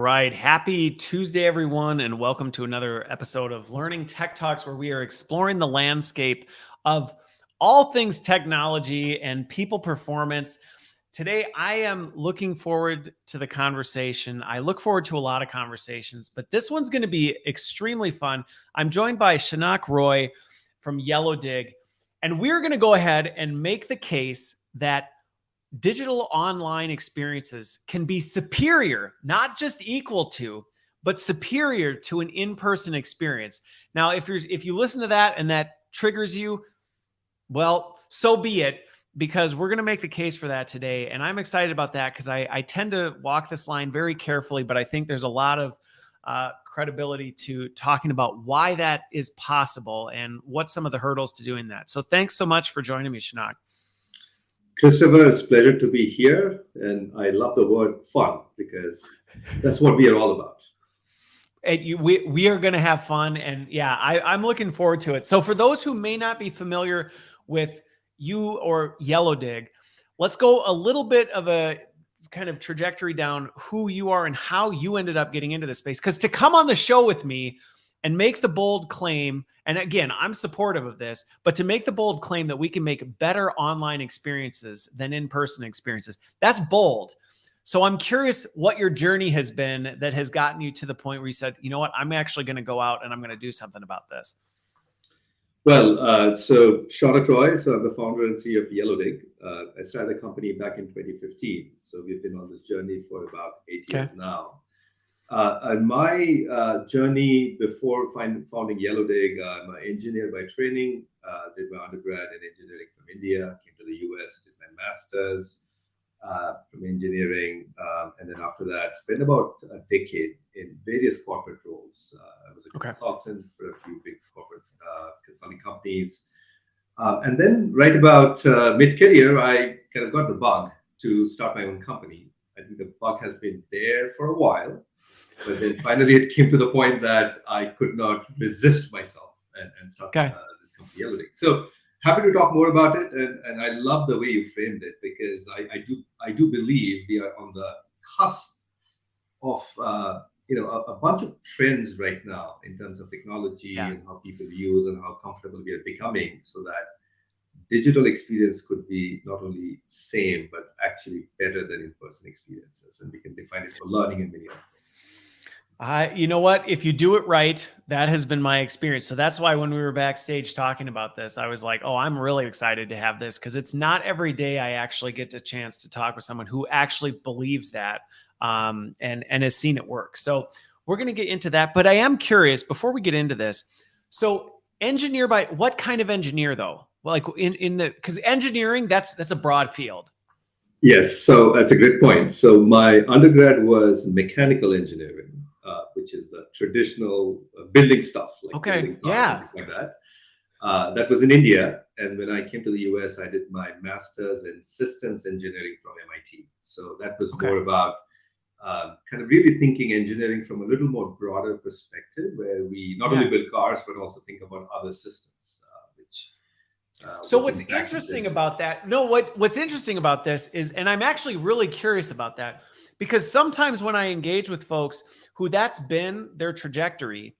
right. Happy Tuesday, everyone, and welcome to another episode of Learning Tech Talks, where we are exploring the landscape of all things technology and people performance. Today, I am looking forward to the conversation. I look forward to a lot of conversations, but this one's going to be extremely fun. I'm joined by Shaunak Roy from YellowDig, and we're going to go ahead and make the case that digital online experiences can be superior, not just equal to, but superior to an in-person experience. Now, if you listen to that and that triggers you, well, so be it, because we're going to make the case for that today. And I'm excited about that because I tend to walk this line very carefully, but I think there's a lot of credibility to talking about why that is possible and what some of the hurdles to doing that. So thanks so much for joining me, Shaunak. Christopher, it's a pleasure to be here, and I love the word fun because that's what we are all about. And we are going to have fun, and yeah, I'm looking forward to it. So for those who may not be familiar with you or YellowDig, let's go a little bit of a kind of trajectory down who you are and how you ended up getting into this space. Because to come on the show with me and make the bold claim, and again, I'm supportive of this, but to make the bold claim that we can make better online experiences than in-person experiences, that's bold. So I'm curious what your journey has been that has gotten you to the point where you said, you know what, I'm actually going to go out and I'm going to do something about this. Well, so Shaunak Roy, so I'm the founder and CEO of YellowDig. I started the company back in 2015. So we've been on this journey for about 8 years now. And my journey before founding YellowDig, I'm an engineer by training, did my undergrad in engineering from India, came to the US, did my master's from engineering, and then after that, spent about a decade in various corporate roles. I was a consultant for a few big corporate consulting companies. And then right about mid-career, I kind of got the bug to start my own company. I think the bug has been there for a while. But then finally, it came to the point that I could not resist myself and start this company, YellowDig. So happy to talk more about it, and I love the way you framed it because I do believe we are on the cusp of a bunch of trends right now in terms of technology and how people use and how comfortable we are becoming, so that digital experience could be not only same but actually better than in-person experiences, and we can define it for learning and many other things. You know what? If you do it right, that has been my experience. So that's why when we were backstage talking about this, I was like, oh, I'm really excited to have this because it's not every day I actually get the chance to talk with someone who actually believes that and has seen it work. So we're going to get into that. But I am curious before we get into this. So engineer by what kind of engineer though? Well, like because engineering, that's a broad field. Yes. So that's a great point. So my undergrad was mechanical engineering. Which is the traditional building stuff, like building cars and things like that. That was in India. And when I came to the US, I did my master's in systems engineering from MIT. So that was more about kind of really thinking engineering from a little more broader perspective, where we not only build cars, but also think about other systems. So what's interesting about that? No, what's interesting about this is, and I'm actually really curious about that, because sometimes when I engage with folks who that's been their trajectory,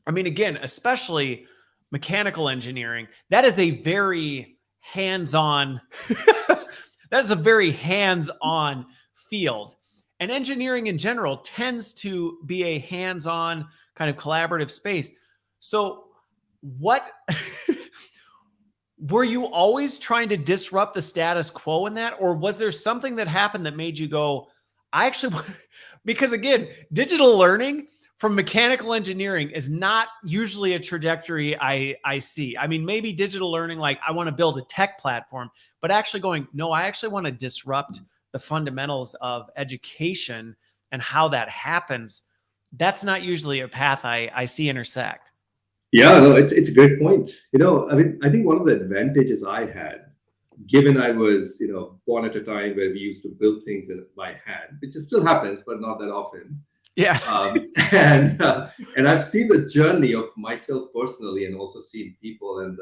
I mean, again, especially mechanical engineering, that is a very hands-on, that is a very hands-on field. And engineering in general tends to be a hands-on kind of collaborative space. So what... Were you always trying to disrupt the status quo in that? Or was there something that happened that made you go, I actually, because again, digital learning from mechanical engineering is not usually a trajectory I see. I mean, maybe digital learning, like I want to build a tech platform, but actually going, no, I actually want to disrupt the fundamentals of education and how that happens. That's not usually a path I see intersect. Yeah, no, it's a great point. I mean, I think one of the advantages I had, given I was, born at a time where we used to build things by hand, which still happens, but not that often. Yeah. And I've seen the journey of myself personally, and also seen people and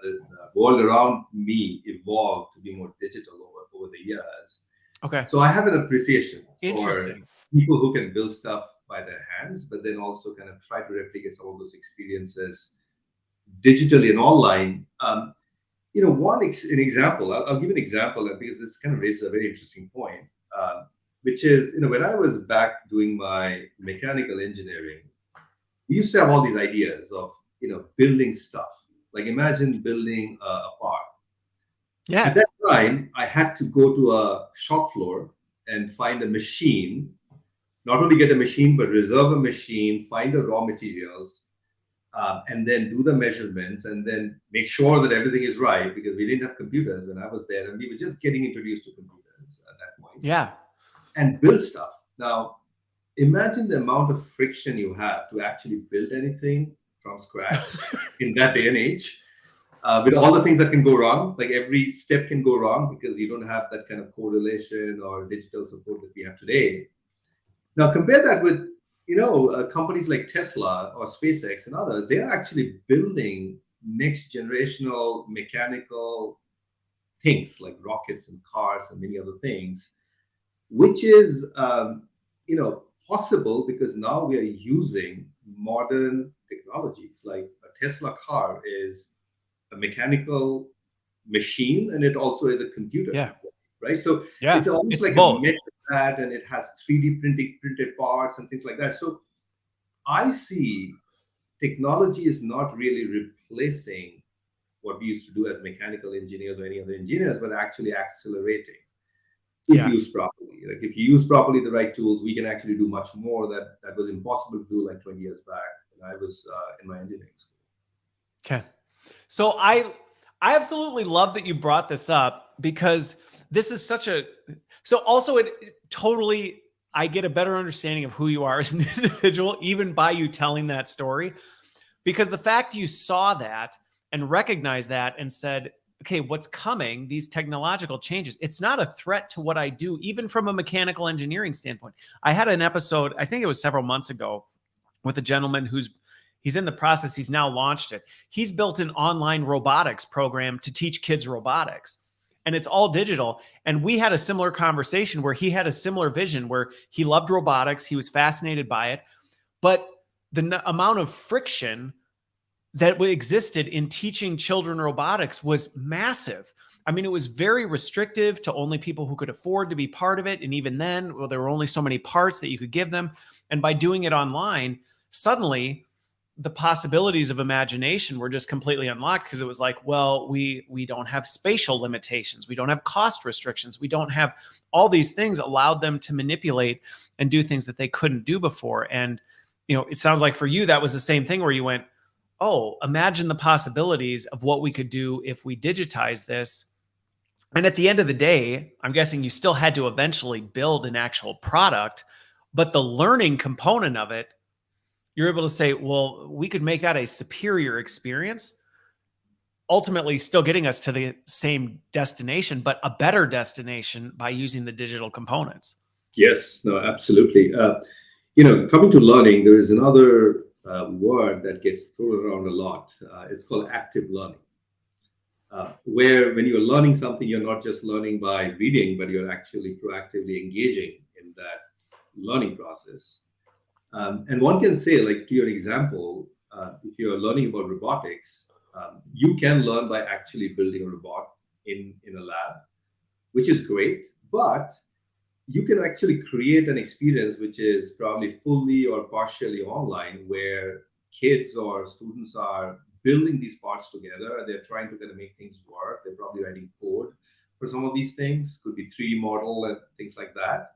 the world around me evolve to be more digital over the years. Okay. So I have an appreciation people who can build stuff by their hands, but then also kind of try to replicate some of those experiences digitally and online. An example, I'll give an example because this kind of raises a very interesting point, which is, when I was back doing my mechanical engineering, we used to have all these ideas of, building stuff. Like imagine building a park. Yeah. At that time, I had to go to a shop floor and find a machine, not only get a machine, but reserve a machine, find the raw materials, and then do the measurements and then make sure that everything is right, because we didn't have computers when I was there and we were just getting introduced to computers at that point. Yeah. And build stuff. Now, imagine the amount of friction you have to actually build anything from scratch in that day and age, with all the things that can go wrong. Like every step can go wrong because you don't have that kind of correlation or digital support that we have today. Now, compare that with companies like Tesla or SpaceX and others. They are actually building next generational mechanical things like rockets and cars and many other things, which is possible because now we are using modern technologies. Like a Tesla car is a mechanical machine, and it also is a computer. Yeah. Right. So yeah, it's almost like both. a mix of that, and it has 3D printed parts and things like that. So I see technology is not really replacing what we used to do as mechanical engineers or any other engineers, but actually accelerating if used properly. Like if you use properly the right tools, we can actually do much more that was impossible to do like 20 years back when I was in my engineering school. Okay. So I absolutely love that you brought this up, because this is so also it totally, I get a better understanding of who you are as an individual, even by you telling that story, because the fact you saw that and recognized that and said, okay, what's coming, these technological changes, it's not a threat to what I do, even from a mechanical engineering standpoint. I had an episode, I think it was several months ago, with a gentleman he's in the process, he's now launched it. He's built an online robotics program to teach kids robotics, and it's all digital. And we had a similar conversation where he had a similar vision where he loved robotics. He was fascinated by it, but the amount of friction that existed in teaching children robotics was massive. I mean, it was very restrictive to only people who could afford to be part of it. And even then, well, there were only so many parts that you could give them. And by doing it online, suddenly the possibilities of imagination were just completely unlocked, because it was like, well, we don't have spatial limitations. We don't have cost restrictions. We don't have all these things allowed them to manipulate and do things that they couldn't do before. And, it sounds like for you, that was the same thing where you went, oh, imagine the possibilities of what we could do if we digitize this. And at the end of the day, I'm guessing you still had to eventually build an actual product, but the learning component of it, you're able to say, well, we could make that a superior experience, ultimately still getting us to the same destination, but a better destination by using the digital components. Yes, no, absolutely. Coming to learning, there is another word that gets thrown around a lot. It's called active learning, where when you're learning something, you're not just learning by reading, but you're actually proactively engaging in that learning process. And one can say, like to your example, if you're learning about robotics, you can learn by actually building a robot in a lab, which is great, but you can actually create an experience which is probably fully or partially online, where kids or students are building these parts together. They're trying to kind of make things work. They're probably writing code for some of these things, could be 3D model and things like that.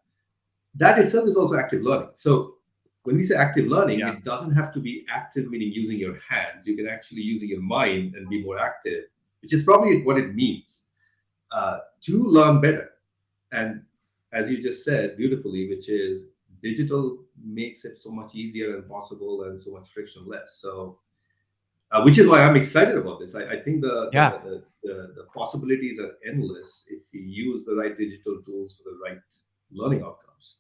That itself is also active learning. So when we say active learning, it doesn't have to be active, meaning using your hands. You can actually using your mind and be more active, which is probably what it means to learn better. And as you just said beautifully, which is digital makes it so much easier and possible and so much frictionless. So, which is why I'm excited about this. I think the possibilities are endless if you use the right digital tools for the right learning outcomes.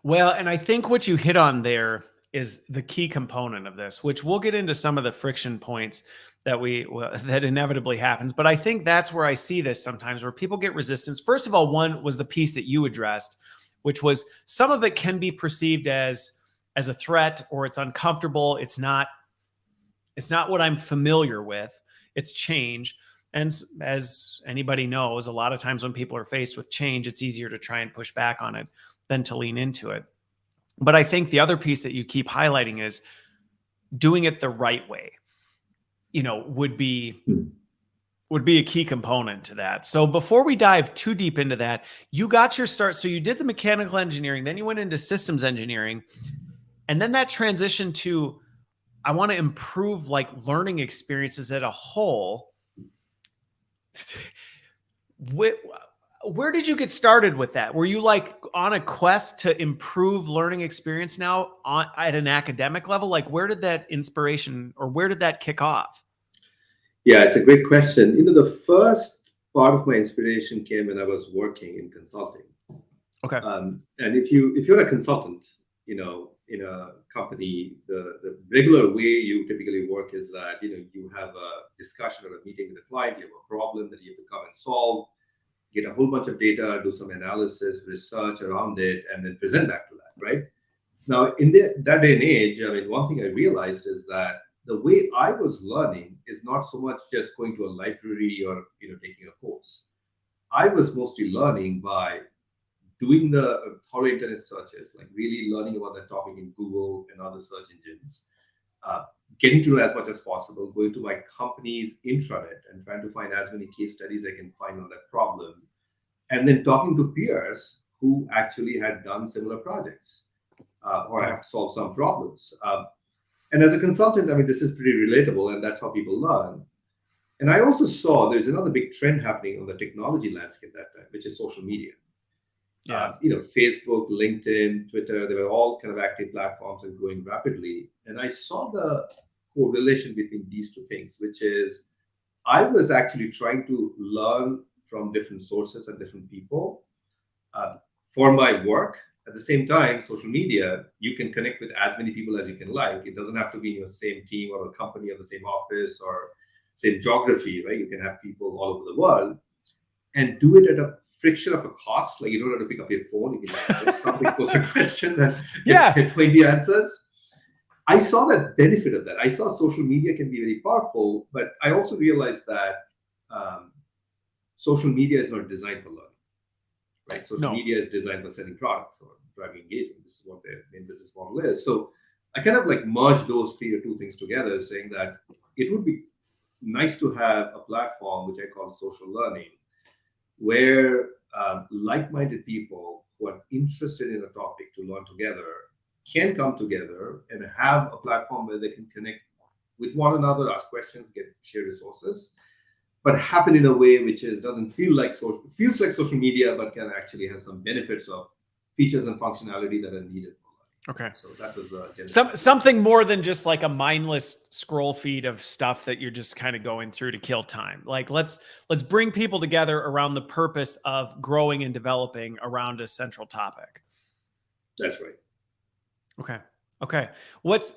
Well, and I think what you hit on there is the key component of this, which we'll get into some of the friction points that inevitably happens. But I think that's where I see this sometimes, where people get resistance. First of all, one was the piece that you addressed, which was some of it can be perceived as a threat, or it's uncomfortable. It's not what I'm familiar with. It's change. And as anybody knows, a lot of times when people are faced with change, it's easier to try and push back on it than to lean into it. But I think the other piece that you keep highlighting is doing it the right way, would be a key component to that. So before we dive too deep into that, you got your start. So you did the mechanical engineering, then you went into systems engineering, and then that transition to, I want to improve like learning experiences as a whole. Where did you get started with that? Were you like on a quest to improve learning experience now at an academic level? Like where did that inspiration, or where did that kick off? Yeah, it's a great question. The first part of my inspiration came when I was working in consulting. Okay. And if you're a consultant, in a company, the regular way you typically work is that, you have a discussion or a meeting with a client, you have a problem that you have to come and solve, get a whole bunch of data, do some analysis, research around it, and then present back to that, right? Now, in that day and age, one thing I realized is that the way I was learning is not so much just going to a library or, taking a course. I was mostly learning by doing the thorough internet searches, like really learning about that topic in Google and other search engines, getting to know as much as possible, going to my company's intranet and trying to find as many case studies I can find on that problem, and then talking to peers who actually had done similar projects or have solved some problems. And as a consultant, this is pretty relatable, and that's how people learn. And I also saw there's another big trend happening on the technology landscape that time, which is social media. Yeah. Facebook, LinkedIn, Twitter, they were all kind of active platforms and growing rapidly. And I saw the correlation between these two things, which is I was actually trying to learn from different sources and different people for my work. At the same time, social media, you can connect with as many people as you can like. It doesn't have to be in your same team or a company or the same office or same geography, right? You can have people all over the world and do it at a friction of a cost. Like you don't have to pick up your phone. You can just post something, post a question, and get 20 answers. I saw that benefit of that. I saw social media can be very powerful, but I also realized that social media is not designed for learning. Right? Social media is designed for selling products or driving engagement. This is what their main business model is. So I kind of like merged those two things together, saying that it would be nice to have a platform, which I call social learning, where like-minded people who are interested in a topic to learn together can come together and have a platform where they can connect with one another, ask questions, share resources, but happen in a way which doesn't feel like feels like social media, but can actually have some benefits of features and functionality that are needed for learning. Okay. So that was the something more than just like a mindless scroll feed of stuff that you're just kind of going through to kill time. Like let's bring people together around the purpose of growing and developing around a central topic. That's right. Okay. What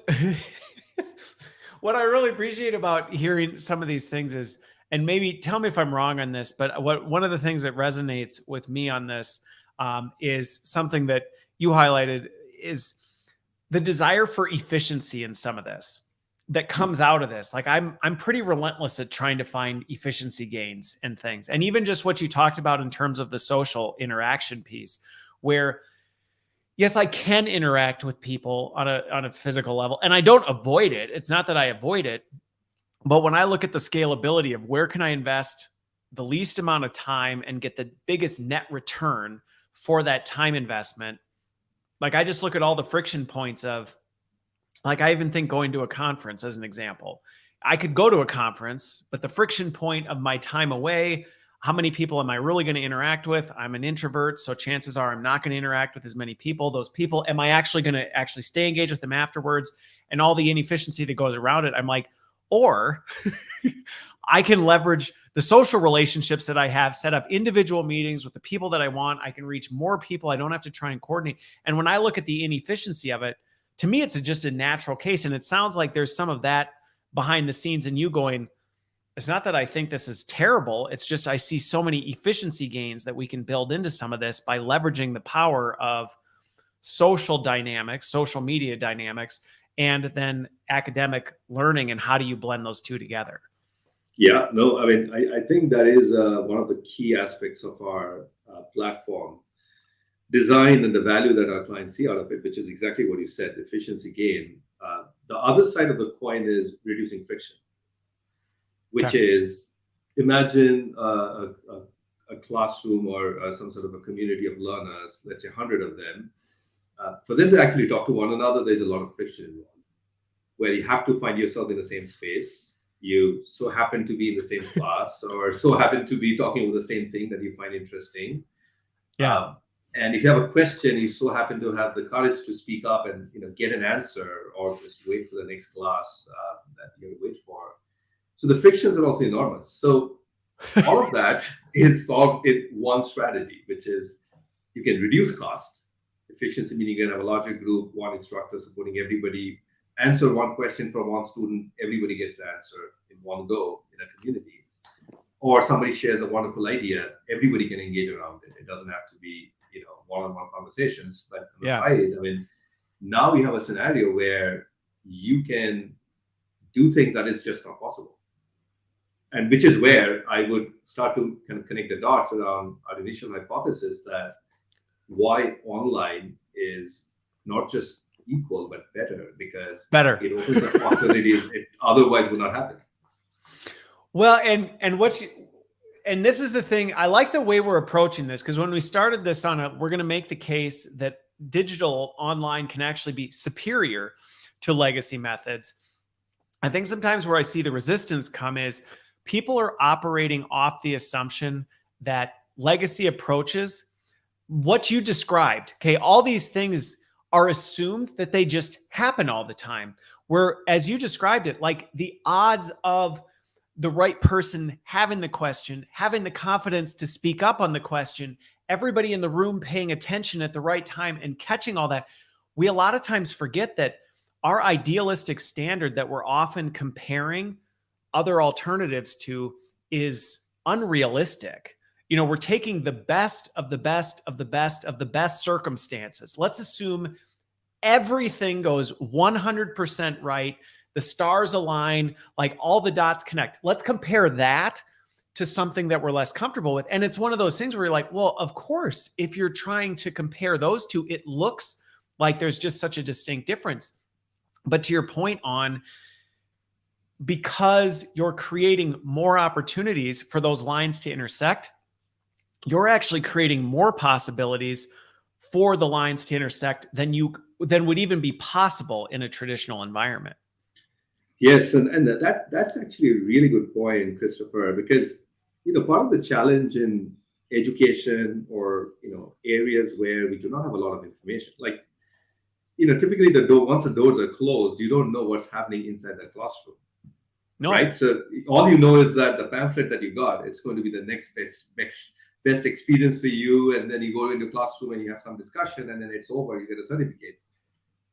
I really appreciate about hearing some of these things is, and maybe tell me if I'm wrong on this, but one of the things that resonates with me on this is something that you highlighted is the desire for efficiency in some of this that comes out of this. Like I'm pretty relentless at trying to find efficiency gains and things. And even just what you talked about in terms of the social interaction piece, where yes, I can interact with people on a physical level, and I don't avoid it. It's not that I avoid it, but when I look at the scalability of where can I invest the least amount of time and get the biggest net return for that time investment, like I just look at all the friction points of, like I even think going to a conference as an example. I could go to a conference, but the friction point of my time away, how many people am I really going to interact with? I'm an introvert, so chances are I'm not going to interact with as many people. Those people, am I actually going to actually stay engaged with them afterwards? And all the inefficiency that goes around it. I'm like, or I can leverage the social relationships that I have, set up individual meetings with the people that I want. I can reach more people. I don't have to try and coordinate. And when I look at the inefficiency of it, to me, it's just a natural case. And it sounds like there's some of that behind the scenes and you going, it's not that I think this is terrible. It's just I see so many efficiency gains that we can build into some of this by leveraging the power of social dynamics, social media dynamics, and then academic learning, and how do you blend those two together? Yeah, no, I mean, I think that is one of the key aspects of our platform design and the value that our clients see out of it, which is exactly what you said, efficiency gain. The other side of the coin is reducing friction, which is, imagine a classroom or some sort of a community of learners, let's say 100 of them. For them to actually talk to one another, there's a lot of friction involved, where you have to find yourself in the same space. You so happen to be in the same class, or so happen to be talking about the same thing that you find interesting. Yeah. And if you have a question, you so happen to have the courage to speak up and get an answer, or just wait for the next class that you're going to wait for. So the frictions are also enormous. So all of that is solved in one strategy, which is you can reduce cost. Efficiency meaning you can have a larger group, one instructor supporting everybody, answer one question from one student, everybody gets the answer in one go in a community. Or somebody shares a wonderful idea, everybody can engage around it. It doesn't have to be one-on-one conversations. But on the side, I mean, now we have a scenario where you can do things that is just not possible. And which is where I would start to kind of connect the dots around our initial hypothesis that why online is not just equal but better, because it opens up possibilities it otherwise would not happen. Well, and this is the thing, I like the way we're approaching this, because when we started this we're going to make the case that digital online can actually be superior to legacy methods. I think sometimes where I see the resistance come is people are operating off the assumption that legacy approaches, what you described, okay, all these things are assumed that they just happen all the time. Where, as you described it, like the odds of the right person having the question, having the confidence to speak up on the question, everybody in the room paying attention at the right time and catching all that, we a lot of times forget that our idealistic standard that we're often comparing other alternatives to is unrealistic. We're taking the best of the best of the best of the best circumstances. Let's assume everything goes 100% right. The stars align, like all the dots connect. Let's compare that to something that we're less comfortable with. And it's one of those things where you're like, well, of course, if you're trying to compare those two, it looks like there's just such a distinct difference. But to your point on, because you're creating more opportunities for those lines to intersect, you're actually creating more possibilities for the lines to intersect than would even be possible in a traditional environment. Yes, and that's actually a really good point, Christopher, because part of the challenge in education or areas where we do not have a lot of information, like typically once the doors are closed, you don't know what's happening inside that classroom. No. Right? So all you know is that the pamphlet that you got, it's going to be the next best experience for you, and then you go into classroom and you have some discussion, and then it's over, you get a certificate.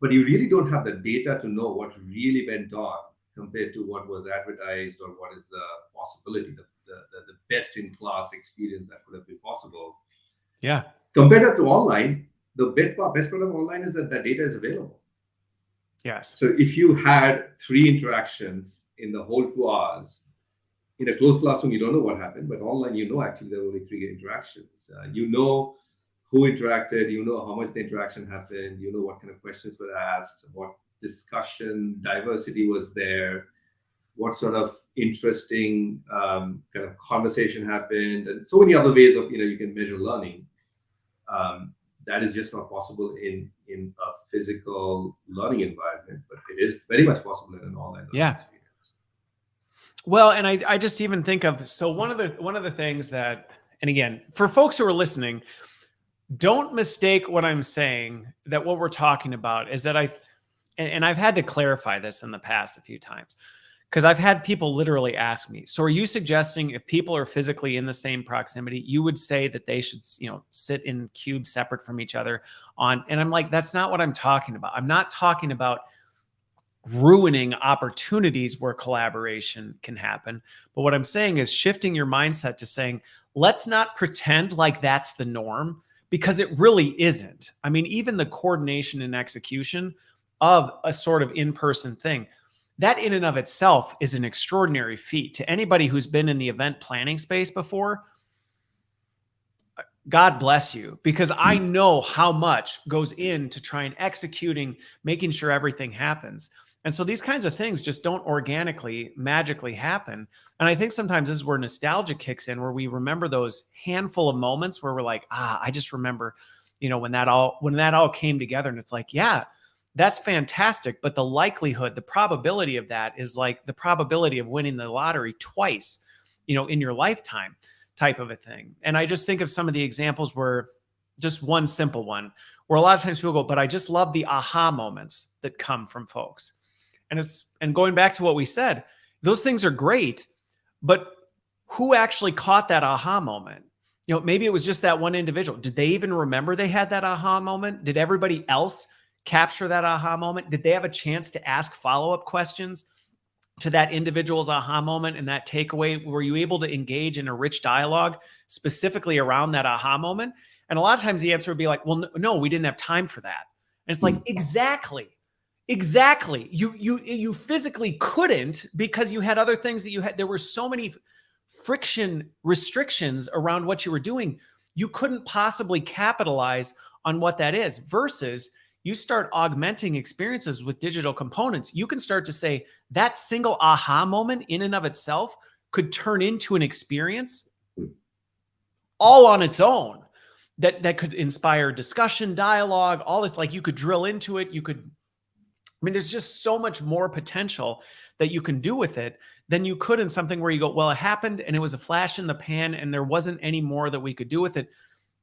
But you really don't have the data to know what really went on compared to what was advertised, or what is the possibility, the best in class experience that could have been possible. Yeah. Compared to online, the best part of online is that data is available. Yes. So if you had 3 interactions in the whole 2 hours, in a closed classroom, you don't know what happened, but online, actually there were only 3 interactions. Who interacted, how much the interaction happened, what kind of questions were asked, what discussion, diversity was there, what sort of interesting kind of conversation happened, and so many other ways of, you can measure learning. That is just not possible in a physical learning environment, but it is very much possible in an online learning experience. Well, and I just even think of, so one of the things that, and again, for folks who are listening, don't mistake what I'm saying, that what we're talking about is that I've had to clarify this in the past a few times, because I've had people literally ask me, so are you suggesting if people are physically in the same proximity, you would say that they should, sit in cubes separate from each other and I'm like, that's not what I'm talking about. I'm not talking about ruining opportunities where collaboration can happen. But what I'm saying is shifting your mindset to saying, let's not pretend like that's the norm, because it really isn't. I mean, even the coordination and execution of a sort of in-person thing, that in and of itself is an extraordinary feat. To anybody who's been in the event planning space before, God bless you, because I know how much goes into trying executing, making sure everything happens. And so these kinds of things just don't organically, magically happen. And I think sometimes this is where nostalgia kicks in, where we remember those handful of moments where we're like, I just remember, when that all came together. And it's like, yeah, that's fantastic. But the likelihood, the probability of that is like the probability of winning the lottery twice, in your lifetime, type of a thing. And I just think of some of the examples where, just one simple one, where a lot of times people go, but I just love the aha moments that come from folks. And going back to what we said, those things are great, but who actually caught that aha moment? Maybe it was just that one individual. Did they even remember they had that aha moment? Did everybody else capture that aha moment? Did they have a chance to ask follow-up questions to that individual's aha moment and that takeaway? Were you able to engage in a rich dialogue specifically around that aha moment? And a lot of times the answer would be like, well, no, we didn't have time for that. And it's like, exactly. You physically couldn't, because you had other things that you had. There were so many friction restrictions around what you were doing. You couldn't possibly capitalize on what that is. Versus you start augmenting experiences with digital components. You can start to say that single aha moment in and of itself could turn into an experience all on its own that could inspire discussion, dialogue, all this. Like, you could drill into it. There's just so much more potential that you can do with it than you could in something where you go, well, it happened and it was a flash in the pan and there wasn't any more that we could do with it.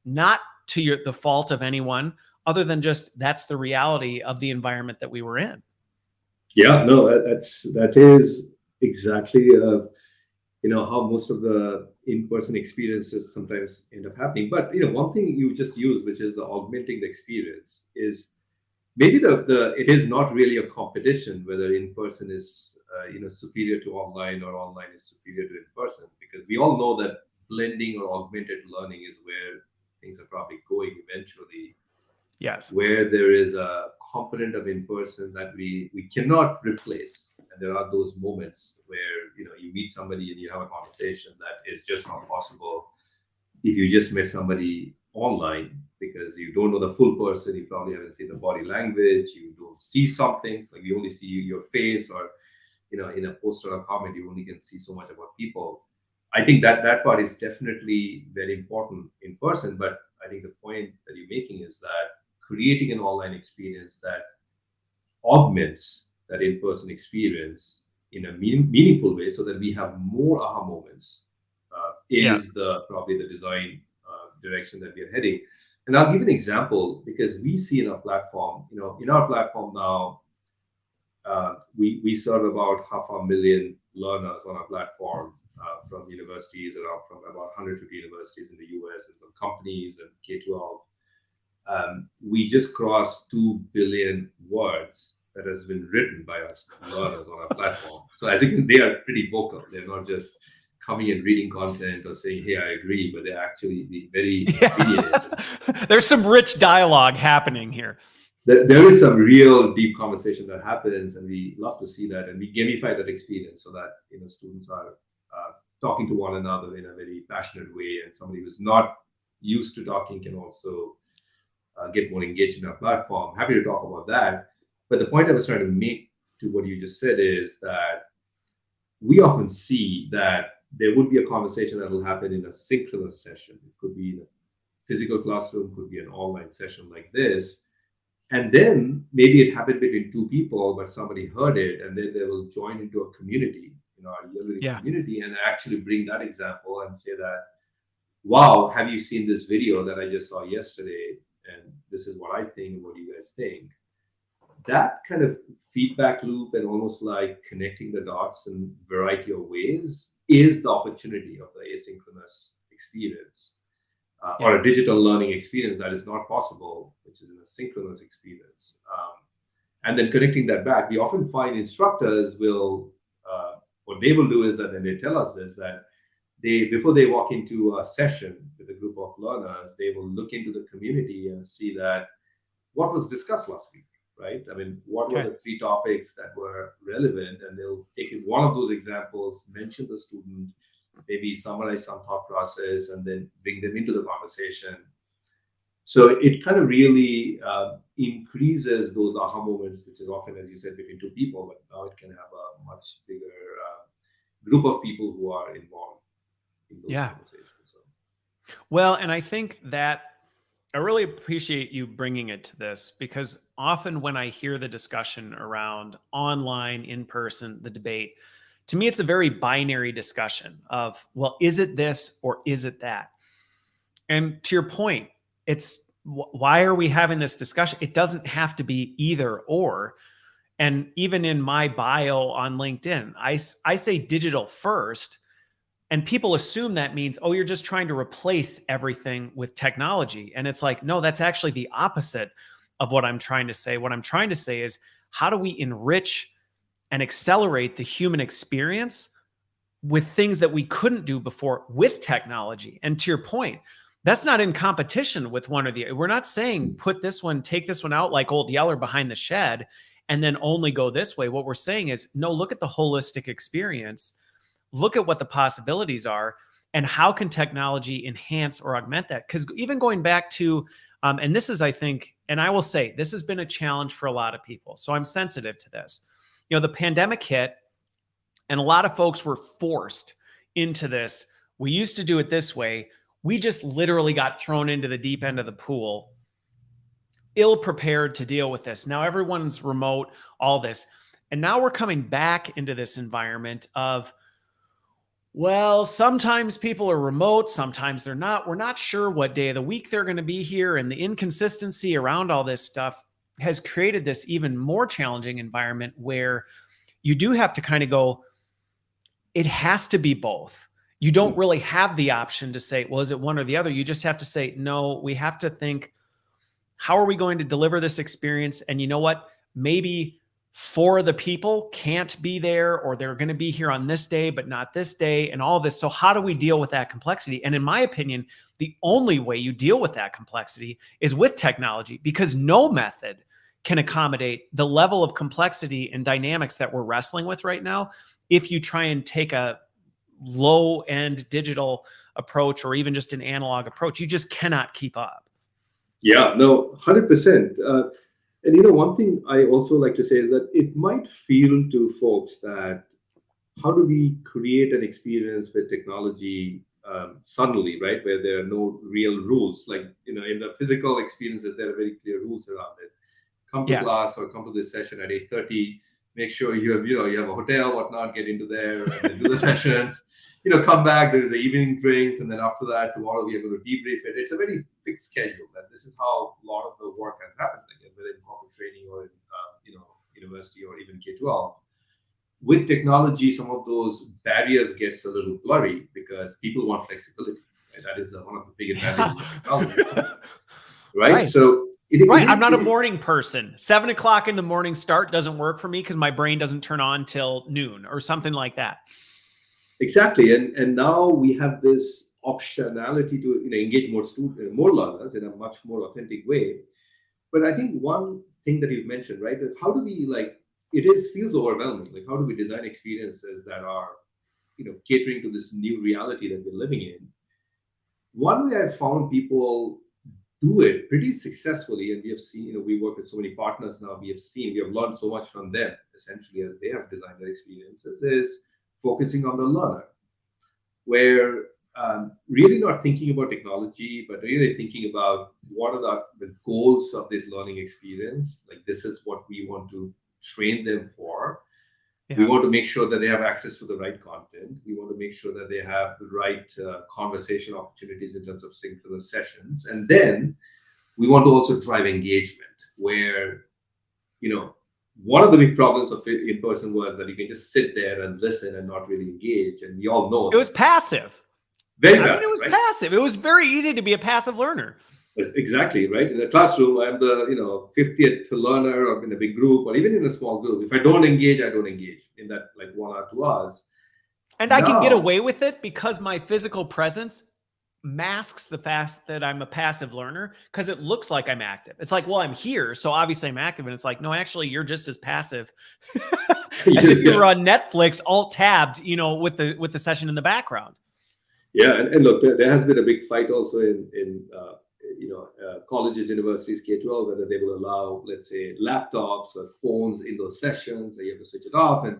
Not to the fault of anyone, other than just that's the reality of the environment that we were in. Yeah, no, that is exactly how most of the in-person experiences sometimes end up happening. But one thing you just used, which is the augmenting the experience, is maybe it is not really a competition whether in-person is superior to online or online is superior to in-person, because we all know that blending or augmented learning is where things are probably going eventually. Yes. Where there is a component of in-person that we cannot replace. And there are those moments where you meet somebody and you have a conversation that is just not possible if you just met somebody online, because you don't know the full person. You probably haven't seen the body language. You don't see some things, like you only see your face, or in a post or a comment you only can see so much about people. I think that part is definitely very important in person. But I think the point that you're making is that creating an online experience that augments that in-person experience in a meaningful way, so that we have more aha moments, is probably the design direction that we are heading. And I'll give an example, because we see in our platform, in our platform now, we serve about 500,000 learners on our platform, from universities, from about 150 universities in the US and some companies and K-12. We just crossed 2 billion words that has been written by us learners on our platform. So I think they are pretty vocal. They're not just coming and reading content or saying, hey, I agree, but they're actually being very opinionated. There's some rich dialogue happening here. There is some real deep conversation that happens, and we love to see that. And we gamify that experience so that students are talking to one another in a very passionate way, and somebody who's not used to talking can also get more engaged in our platform. Happy to talk about that. But the point I was trying to make to what you just said is that we often see that there would be a conversation that will happen in a synchronous session. It could be in a physical classroom, could be an online session like this. And then maybe it happened between two people, but somebody heard it, and then they will join into a community, our YellowDig community, and actually bring that example and say that, wow, have you seen this video that I just saw yesterday? And this is what I think, what do you guys think? That kind of feedback loop, and almost like connecting the dots in a variety of ways, is the opportunity of the asynchronous experience, or a digital learning experience that is not possible, which is in a synchronous experience. And then connecting that back, we often find instructors will, what they will do is that, and they tell us this, that before they walk into a session with a group of learners, they will look into the community and see that what was discussed last week, right? I mean, what were the 3 topics that were relevant? And they'll take one of those examples, mention the student, maybe summarize some thought process, and then bring them into the conversation. So it kind of really increases those aha moments, which is often, as you said, between 2 people, but now it can have a much bigger group of people who are involved in those conversations. So. Well, and I think that I really appreciate you bringing it to this, because often when I hear the discussion around online, in person, the debate, to me, it's a very binary discussion of, well, is it this or is it that? And to your point, it's why are we having this discussion? It doesn't have to be either or. And even in my bio on LinkedIn, I say digital first. And people assume that means, oh, you're just trying to replace everything with technology. And it's like, no, that's actually the opposite of what I'm trying to say. What I'm trying to say is, how do we enrich and accelerate the human experience with things that we couldn't do before with technology? And to your point, that's not in competition with one or the other. We're not saying put this one, take this one out like old Yeller behind the shed and then only go this way. What we're saying is, no, look at the holistic experience. Look at what the possibilities are and how can technology enhance or augment that? Because even going back to, and this is, I think, and I will say, this has been a challenge for a lot of people. So I'm sensitive to this. You know, the pandemic hit and a lot of folks were forced into this. We used to do it this way. We just literally got thrown into the deep end of the pool, ill prepared to deal with this. Now everyone's remote, all this. And now we're coming back into this environment of, well, sometimes people are remote, sometimes they're not. We're not sure what day of the week they're going to be here. And the inconsistency around all this stuff has created this even more challenging environment where you do have to kind of go, it has to be both. You don't really have the option to say, well, is it one or the other? You just have to say, no, we have to think, how are we going to deliver this experience? And you know what? Maybe 4 of the people can't be there, or they're going to be here on this day, but not this day, and all of this. So how do we deal with that complexity? And in my opinion, the only way you deal with that complexity is with technology, because no method can accommodate the level of complexity and dynamics that we're wrestling with right now. If you try and take a low-end digital approach or even just an analog approach, you just cannot keep up. Yeah, no, 100%. And you know, one thing I also like to say is that it might feel to folks that how do we create an experience with technology suddenly, right, where there are no real rules? Like, you know, in the physical experiences, there are very clear rules around it. Come to class or come to this session at 8:30. Make sure you have a hotel, whatnot, get into there and then do the session. You know, come back, there's the evening drinks, and then after that, tomorrow we are going to debrief it. It's a very fixed schedule, and this is how a lot of the work has happened, again, whether in corporate training or in, university or even K-12. With technology, some of those barriers gets a little blurry because people want flexibility. Right? That is one of the big advantages of technology. Right? So I'm not a morning person. 7 o'clock in the morning start doesn't work for me because my brain doesn't turn on till noon or something like that. Exactly. And now we have this optionality to engage more learners in a much more authentic way. But I think one thing that you've mentioned, right, that how do we feels overwhelming. Like, how do we design experiences that are, catering to this new reality that we're living in? One way I've found people do it pretty successfully, and we have seen, we work with so many partners now, we have learned so much from them, essentially, as they have designed their experiences, is focusing on the learner, where really not thinking about technology, but really thinking about what are the goals of this learning experience. Like, this is what we want to train them for. Yeah. We want to make sure that they have access to the right content. We want to make sure that they have the right conversation opportunities in terms of synchronous sessions. And then we want to also drive engagement, where, one of the big problems of in-person was that you can just sit there and listen and not really engage. And we all know it was passive. Very passive. It was passive. It was very easy to be a passive learner. That's exactly right. In a classroom, I'm the 50th learner, or in a big group, or even in a small group. If I don't engage, I don't engage in that like 1 or 2 hours. And I can get Now, away with it because my physical presence masks the fact that I'm a passive learner, because it looks like I'm active. It's like, well, I'm here, so obviously I'm active. And it's like, no, actually, you're just as passive as if you were on Netflix, alt tabbed, with the session in the background. Yeah, and look, there has been a big fight also in colleges, universities, K-12, whether they will allow, let's say, laptops or phones in those sessions, and you have to switch it off. And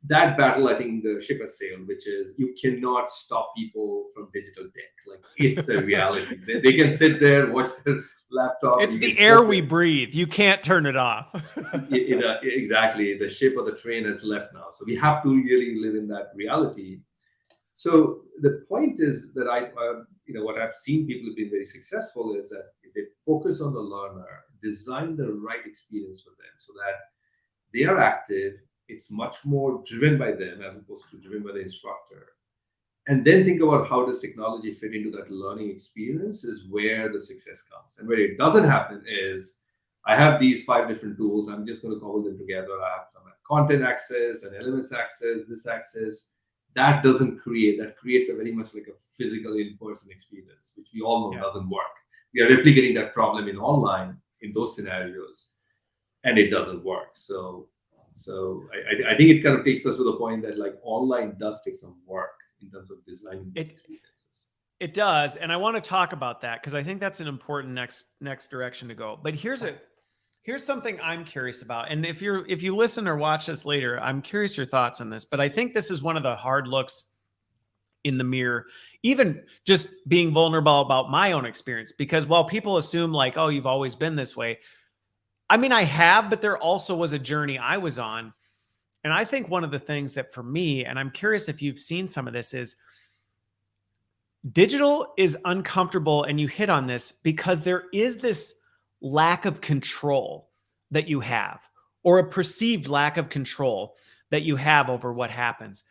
that battle, I think the ship has sailed, which is you cannot stop people from digital tech. Like, it's the reality. They can sit there, watch their laptop. It's the air we breathe. You can't turn it off. Exactly. The ship or the train has left now. So we have to really live in that reality. So the point is that what I've seen people have been very successful is that if they focus on the learner, design the right experience for them so that they are active, it's much more driven by them as opposed to driven by the instructor. And then think about how does technology fit into that learning experience is where the success comes. And where it doesn't happen is I have these 5 different tools. I'm just going to cobble them together. I have some content access and elements access, this access. That creates a very much like a physical in-person experience, which we all know doesn't work. We are replicating that problem in online in those scenarios, and it doesn't work. So I think it kind of takes us to the point that like online does take some work in terms of designing these experiences. It does, and I want to talk about that because I think that's an important next direction to go. But here's something I'm curious about. And if you listen or watch this later, I'm curious your thoughts on this. But I think this is one of the hard looks in the mirror, even just being vulnerable about my own experience. Because while people assume like, oh, you've always been this way, I mean, I have, but there also was a journey I was on. And I think one of the things that for me, and I'm curious if you've seen some of this, is digital is uncomfortable. And you hit on this because there is this lack of control that you have, or a perceived lack of control that you have over what happens.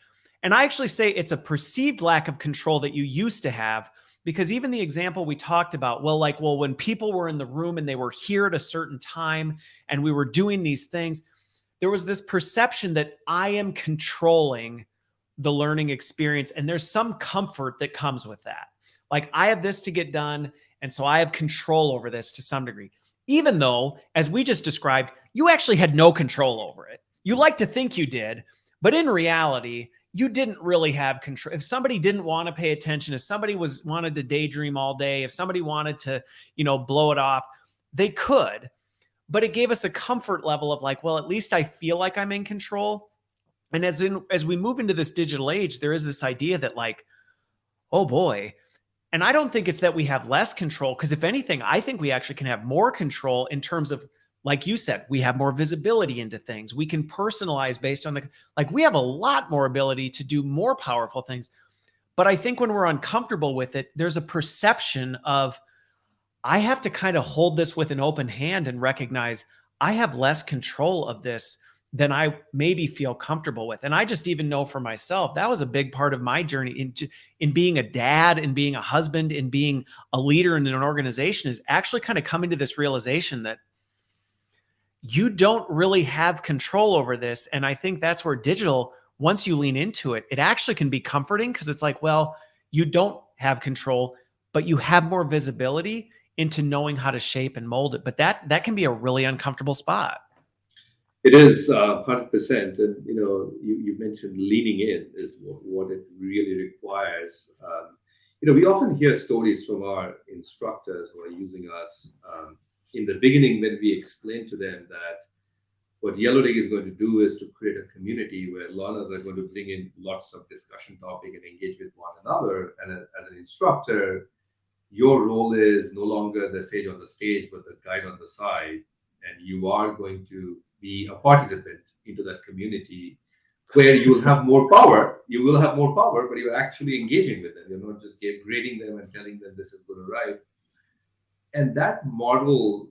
And I actually say it's a perceived lack of control that you used to have, because even the example we talked about, when people were in the room and they were here at a certain time and we were doing these things, there was this perception that I am controlling the learning experience. And there's some comfort that comes with that. Like, I have this to get done, and so I have control over this to some degree. Even though, as we just described, you actually had no control over it. You like to think you did, but in reality, you didn't really have control. If somebody didn't want to pay attention, if somebody wanted to daydream all day, if somebody wanted to, blow it off, they could. But it gave us a comfort level of like, well, at least I feel like I'm in control. And as we move into this digital age, there is this idea that like, oh boy. And I don't think it's that we have less control, because if anything, I think we actually can have more control in terms of, like you said, we have more visibility into things. We can personalize based on we have a lot more ability to do more powerful things. But I think when we're uncomfortable with it, there's a perception of, I have to kind of hold this with an open hand and recognize I have less control of this than I maybe feel comfortable with. And I just even know for myself, that was a big part of my journey in being a dad and being a husband and being a leader in an organization, is actually kind of coming to this realization that you don't really have control over this. And I think that's where digital, once you lean into it, it actually can be comforting, because it's like, well, you don't have control, but you have more visibility into knowing how to shape and mold it. But that can be a really uncomfortable spot. It is 100%, and you mentioned leaning in is what it really requires. We often hear stories from our instructors who are using us. In the beginning, when we explain to them that what YellowDig is going to do is to create a community where learners are going to bring in lots of discussion topic and engage with one another, and as an instructor, your role is no longer the sage on the stage, but the guide on the side, and you are going to be a participant into that community where you will have more power. You will have more power, but you're actually engaging with them. You're not just grading them and telling them this is good or right. And that model,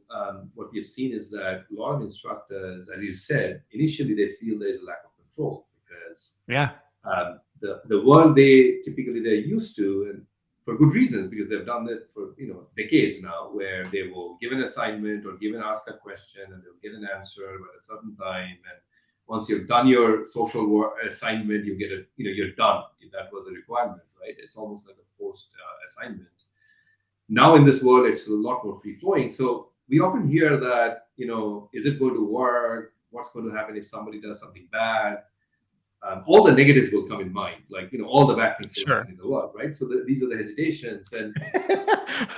what we've seen is that a lot of instructors, as you said, initially they feel there's a lack of control because the world they're used to, and for good reasons, because they've done that for decades now, where they will give an assignment or ask a question and they'll get an answer at a certain time. And once you've done your social work assignment, you get it. You're done. That was a requirement, right? It's almost like a forced assignment. Now in this world, it's a lot more free flowing. So we often hear that, is it going to work? What's going to happen if somebody does something bad? All the negatives will come in mind, like all the bad things will happen in the world, right? So these are the hesitations, and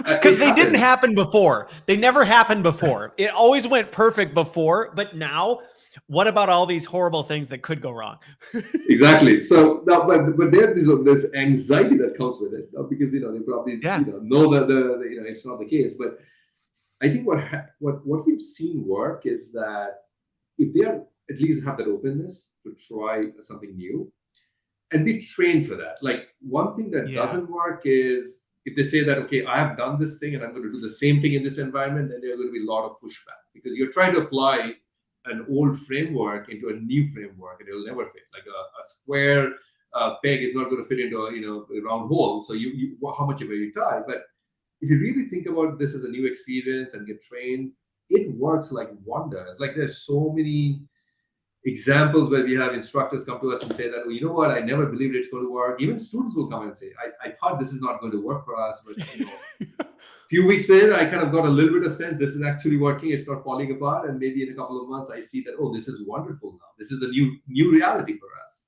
because they didn't happen before. They never happened before. It always went perfect before, but now, what about all these horrible things that could go wrong? Exactly. So now, but there's anxiety that comes with it, because they probably know that it's not the case. But I think what we've seen work is that if they are at least have that openness to try something new and be trained for that. Like, one thing that doesn't work is if they say that, okay, I have done this thing and I'm going to do the same thing in this environment, then there's going to be a lot of pushback, because you're trying to apply an old framework into a new framework and it'll never fit. Like a square peg is not going to fit into a round hole. So you how much of it you try. But if you really think about this as a new experience and get trained, it works like wonders. Like, there's so many examples where we have instructors come to us and say that, well, you know what, I never believed it's going to work. Even students will come and say, I thought this is not going to work for us, but a few weeks in, I kind of got a little bit of sense this is actually working. It's not falling apart. And maybe in a couple of months, I see that, oh, this is wonderful now. This is the new reality for us.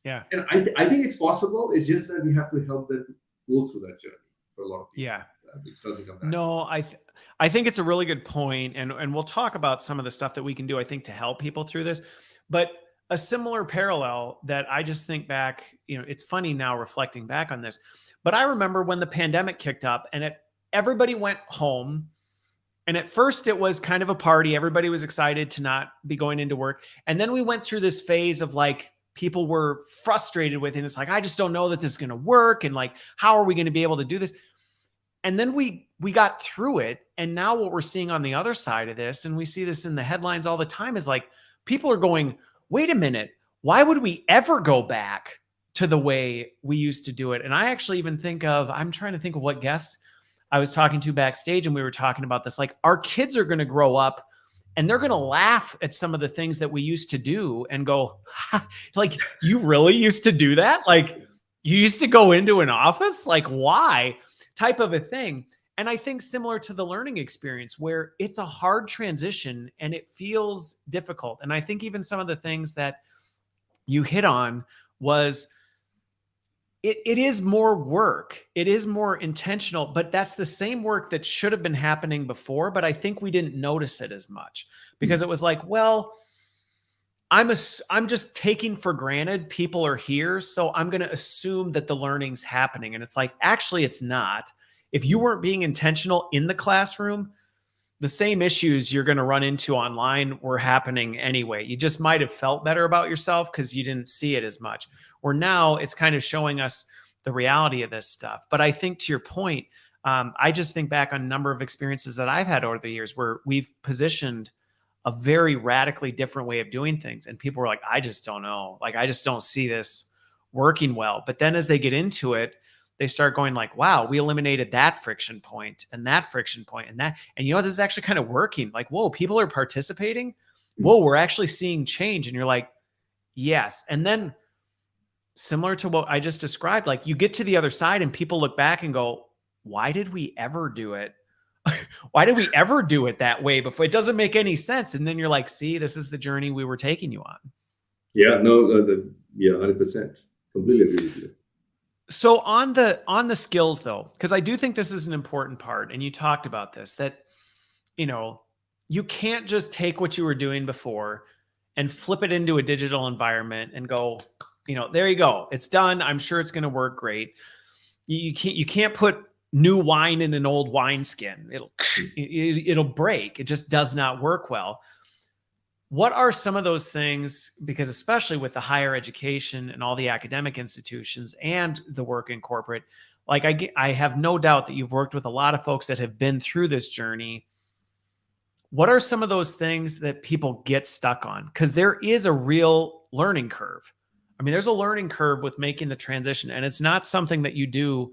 Yeah. And I think it's possible. It's just that we have to help them to go through that journey for a lot of people. Yeah. No, I think it's a really good point, and we'll talk about some of the stuff that we can do, I think, to help people through this. But a similar parallel that I just think back, it's funny now reflecting back on this, but I remember when the pandemic kicked up and everybody went home, and at first it was kind of a party. Everybody was excited to not be going into work. And then we went through this phase of like, people were frustrated with it. And it's like, I just don't know that this is going to work. And like, how are we going to be able to do this? And then we got through it. And now what we're seeing on the other side of this, and we see this in the headlines all the time, is like, people are going, wait a minute, why would we ever go back to the way we used to do it? And I actually even I'm trying to think of what guest I was talking to backstage, and we were talking about this. Like, our kids are going to grow up and they're going to laugh at some of the things that we used to do and go, like, you really used to do that? Like, you used to go into an office? Like, why? Type of a thing. And I think similar to the learning experience, where it's a hard transition and it feels difficult. And I think even some of the things that you hit on was, it is more work. It is more intentional, but that's the same work that should have been happening before. But I think we didn't notice it as much because it was like, well, I'm just taking for granted people are here, so I'm going to assume that the learning's happening. And it's like, actually, it's not. If you weren't being intentional in the classroom, the same issues you're going to run into online were happening anyway. You just might have felt better about yourself because you didn't see it as much. Or now it's kind of showing us the reality of this stuff. But I think, to your point, I just think back on a number of experiences that I've had over the years where we've positioned a very radically different way of doing things. And people were like, I just don't know. Like, I just don't see this working well. But then as they get into it, they start going like, wow, we eliminated that friction point and that friction point and that. And this is actually kind of working. Like, whoa, people are participating. Whoa, we're actually seeing change. And you're like, yes. And then similar to what I just described, like, you get to the other side and people look back and go, why did we ever do it? Why did we ever do it that way before? It doesn't make any sense. And then you're like, see, this is the journey we were taking you on. Yeah, no, 100%. Completely agree with you. So on the skills though, because I do think this is an important part, and you talked about this, that, you can't just take what you were doing before and flip it into a digital environment and go, there you go, it's done. I'm sure it's going to work great. You can't put new wine in an old wineskin. It'll break. It just does not work well. What are some of those things? Because especially with the higher education and all the academic institutions and the work in corporate, like, I have no doubt that you've worked with a lot of folks that have been through this journey. What are some of those things that people get stuck on? Because there is a real learning curve. I mean, there's a learning curve with making the transition, and it's not something that you do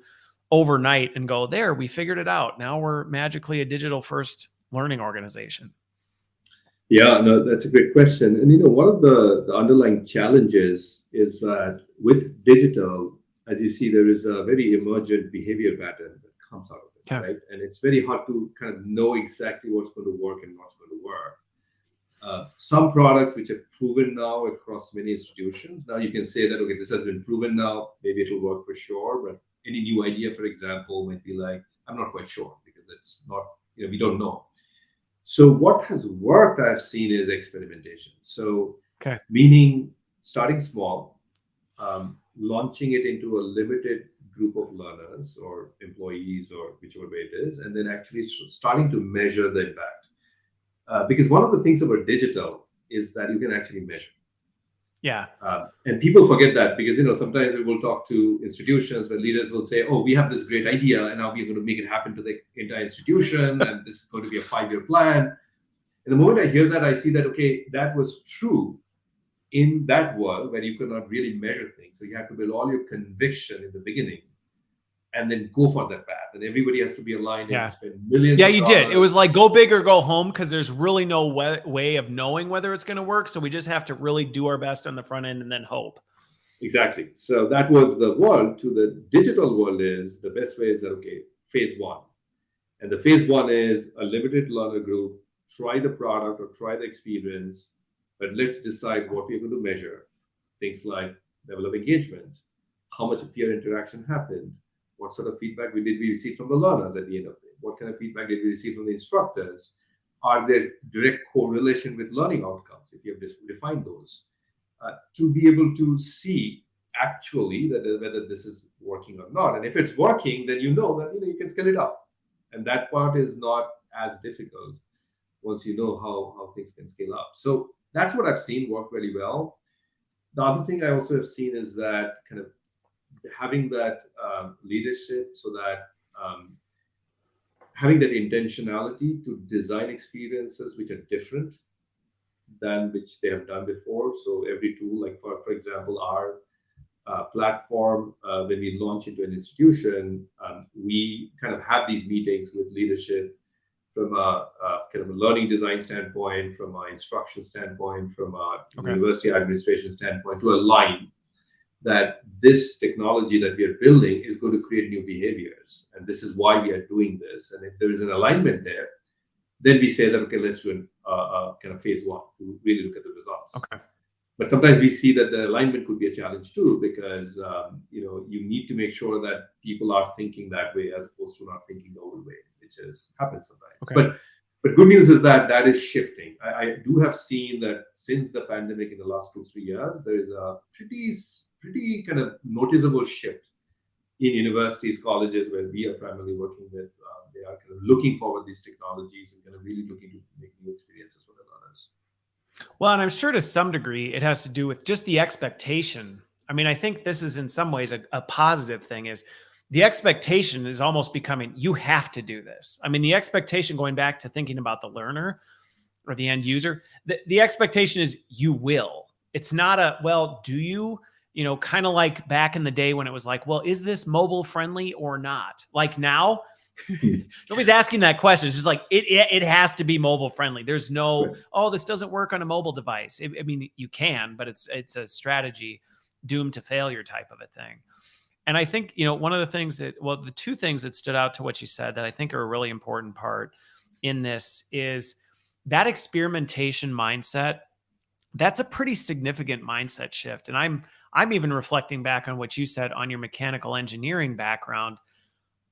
overnight and go, there, we figured it out. Now we're magically a digital first learning organization? Yeah, no, that's a great question. And one of the underlying challenges is that with digital, as you see, there is a very emergent behavior pattern that comes out of it, Okay. right? And it's very hard to kind of know exactly what's going to work and what's going to work. Some products which are proven now across many institutions, now you can say that, okay, this has been proven now, maybe it will work for sure. But any new idea, for example, might be like, I'm not quite sure because it's not, we don't know. So what has worked, I've seen, is experimentation. So Okay. meaning starting small, launching it into a limited group of learners or employees or whichever way it is, and then actually starting to measure the impact. Because one of the things about digital is that you can actually measure. Yeah. And people forget that because, sometimes we will talk to institutions where leaders will say, oh, we have this great idea and now we're going to make it happen to the entire institution. And this is going to be a 5-year plan. And the moment I hear that, I see that, okay, that was true in that world where you could not really measure things. So you have to build all your conviction in the beginning and then go for that path. And everybody has to be aligned and spend millions of dollars. You did. It was like go big or go home because there's really no way of knowing whether it's going to work. So we just have to really do our best on the front end and then hope. Exactly. So that was the world. To the digital world is the best way is that, okay, phase one. And the phase one is a limited learner group, try the product or try the experience, but let's decide what we're going to measure. Things like level of engagement, how much peer interaction happened, what sort of feedback did we receive from the learners at the end of it? What kind of feedback did we receive from the instructors? Are there direct correlation with learning outcomes, if you have defined those? To be able to see actually that whether this is working or not. And if it's working, then you know that you can scale it up. And that part is not as difficult once you know how things can scale up. So that's what I've seen work really well. The other thing I also have seen is that kind of having that leadership, so that having that intentionality to design experiences which are different than which they have done before. So every tool, like for example, our platform, when we launch into an institution, we kind of have these meetings with leadership from a kind of a learning design standpoint, from an instruction standpoint, from a university administration standpoint, to align that this technology that we are building is going to create new behaviors. And this is why we are doing this. And if there is an alignment there, then we say that, okay, let's do a kind of phase one to really look at the results. Okay. But sometimes we see that the alignment could be a challenge too, because you need to make sure that people are thinking that way as opposed to not thinking the old way, which happens sometimes. Okay. But good news is that is shifting. I do have seen that since the pandemic in the last 2-3 years, there is a pretty kind of noticeable shift in universities, colleges where we are primarily working with. They are kind of looking forward these technologies and kind of really looking to make new experiences for the learners. Well, and I'm sure to some degree it has to do with just the expectation. I mean, I think this is in some ways a positive thing is the expectation is almost becoming, you have to do this. I mean, the expectation, going back to thinking about the learner or the end user, the expectation is you will. It's not a, well, do you? Kind of like back in the day when it was like, well, is this mobile friendly or not? Like now, nobody's asking that question. It's just like, it has to be mobile friendly. There's no, Sure. Oh, this doesn't work on a mobile device. I mean, you can, but it's a strategy doomed to failure type of a thing. And I think, one of the things the two things that stood out to what you said that I think are a really important part in this is that experimentation mindset. That's a pretty significant mindset shift. And I'm even reflecting back on what you said on your mechanical engineering background.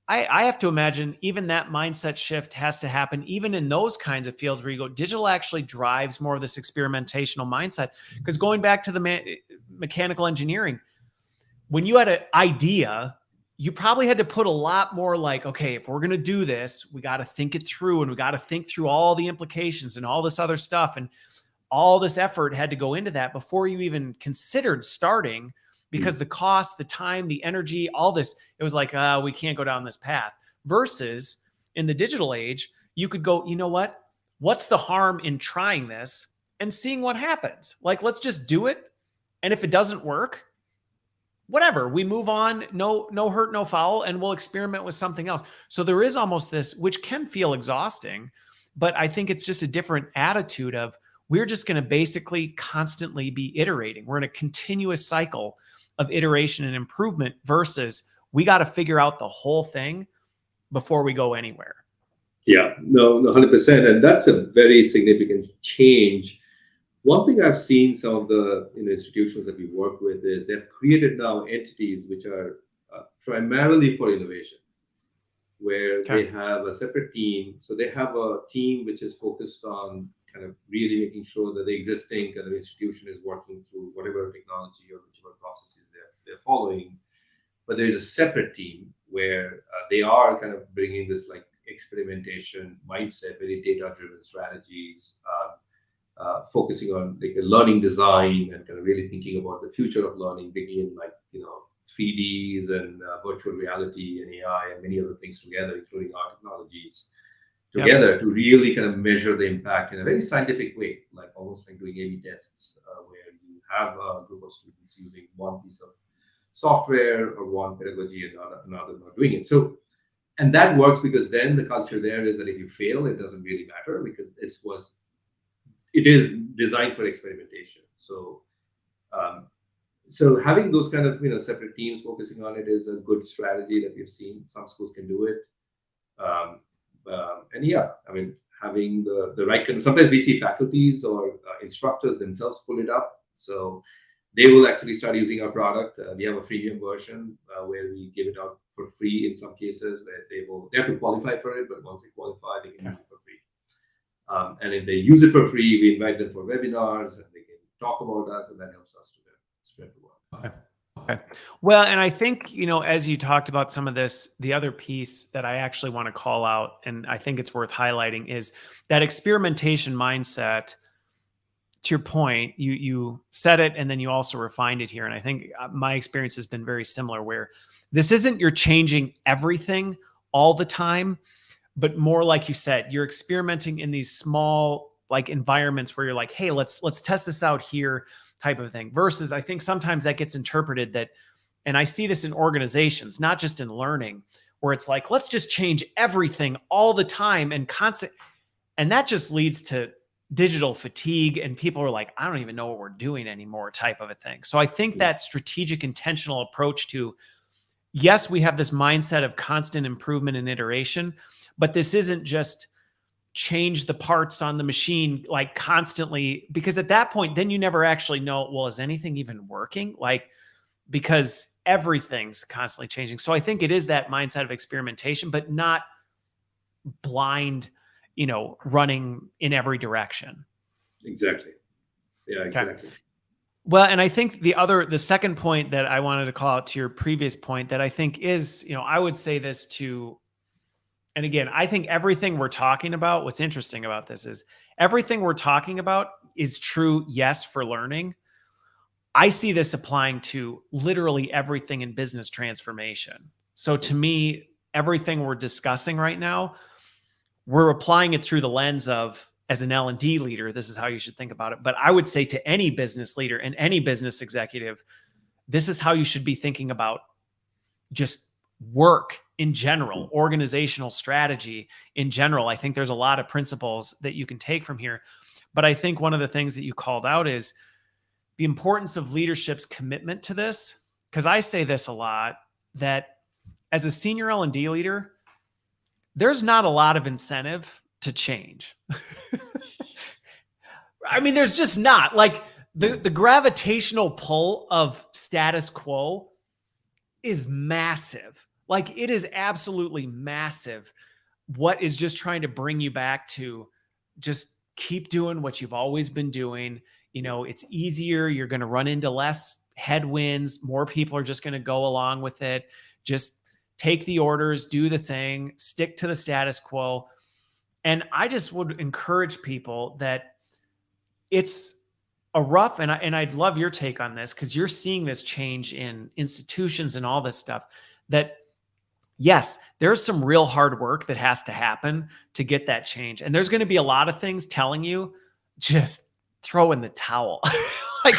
I have to imagine even that mindset shift has to happen even in those kinds of fields where you go, digital actually drives more of this experimentational mindset. Because going back to the mechanical engineering, when you had an idea, you probably had to put a lot more like, okay, if we're going to do this, we got to think it through and we got to think through all the implications and all this other stuff. And all this effort had to go into that before you even considered starting, because the cost, the time, the energy, all this, it was like, we can't go down this path. Versus in the digital age, you could go, you know what? What's the harm in trying this and seeing what happens? Like, let's just do it. And if it doesn't work, whatever, we move on, no hurt, no foul, and we'll experiment with something else. So there is almost this, which can feel exhausting, but I think it's just a different attitude of, we're just going to basically constantly be iterating. We're in a continuous cycle of iteration and improvement versus we got to figure out the whole thing before we go anywhere. Yeah, no, 100%. And that's a very significant change. One thing I've seen some of the institutions that we work with is they've created now entities which are primarily for innovation, where they have a separate team. So they have a team which is focused on kind of really making sure that the existing kind of institution is working through whatever technology or whichever processes they're following. But there's a separate team where they are kind of bringing this like experimentation mindset, very data-driven strategies, focusing on like the learning design and kind of really thinking about the future of learning, bringing in like 3Ds and virtual reality and AI and many other things together, including our technologies together to really kind of measure the impact in a very scientific way, like almost like doing A/B tests, where you have a group of students using one piece of software or one pedagogy and another not doing it. So, and that works because then the culture there is that if you fail, it doesn't really matter because it is designed for experimentation. So, so having those kind of separate teams focusing on it is a good strategy that we've seen. Some schools can do it, and yeah, I mean having the right kind. Sometimes we see faculties or instructors themselves pull it up, so they will actually start using our product. We have a freemium version where we give it out for free in some cases. Where they have to qualify for it, but once they qualify, they can use it for free. And if they use it for free, we invite them for webinars and they can talk about us, and that helps us to spread the word. Okay. Well, and I think, as you talked about some of this, the other piece that I actually want to call out, and I think it's worth highlighting, is that experimentation mindset. To your point, you said it, and then you also refined it here. And I think my experience has been very similar, where this isn't you're changing everything all the time, but more like you said, you're experimenting in these small like environments where you're like, hey, let's test this out here type of thing. Versus I think sometimes that gets interpreted that, and I see this in organizations, not just in learning, where it's like, let's just change everything all the time and constant. And that just leads to digital fatigue, and people are like, I don't even know what we're doing anymore type of a thing. So I think that strategic, intentional approach to, yes, we have this mindset of constant improvement and iteration, but this isn't just change the parts on the machine like constantly, because at that point, then you never actually know, well, is anything even working? Like, because everything's constantly changing. So I think it is that mindset of experimentation, but not blind, running in every direction. Exactly. Yeah, exactly. Okay. Well, and I think the second point that I wanted to call out to your previous point that I think is, I would say this to, and again, I think everything we're talking about, what's interesting about this is everything we're talking about is true, yes, for learning. I see this applying to literally everything in business transformation. So to me, everything we're discussing right now, we're applying it through the lens of, as an L&D leader, this is how you should think about it. But I would say to any business leader and any business executive, this is how you should be thinking about just work in general, organizational strategy in general. I think there's a lot of principles that you can take from here. But I think one of the things that you called out is the importance of leadership's commitment to this. Because I say this a lot, that as a senior L&D leader, there's not a lot of incentive to change. I mean, there's just not. Like the gravitational pull of status quo is massive. Like it is absolutely massive. What is just trying to bring you back to just keep doing what you've always been doing. It's easier. You're going to run into less headwinds. More people are just going to go along with it. Just take the orders, do the thing, stick to the status quo. And I just would encourage people that it's a rough, and I'd love your take on this, because you're seeing this change in institutions and all this stuff, that yes, there's some real hard work that has to happen to get that change. And there's going to be a lot of things telling you, just throw in the towel. Like,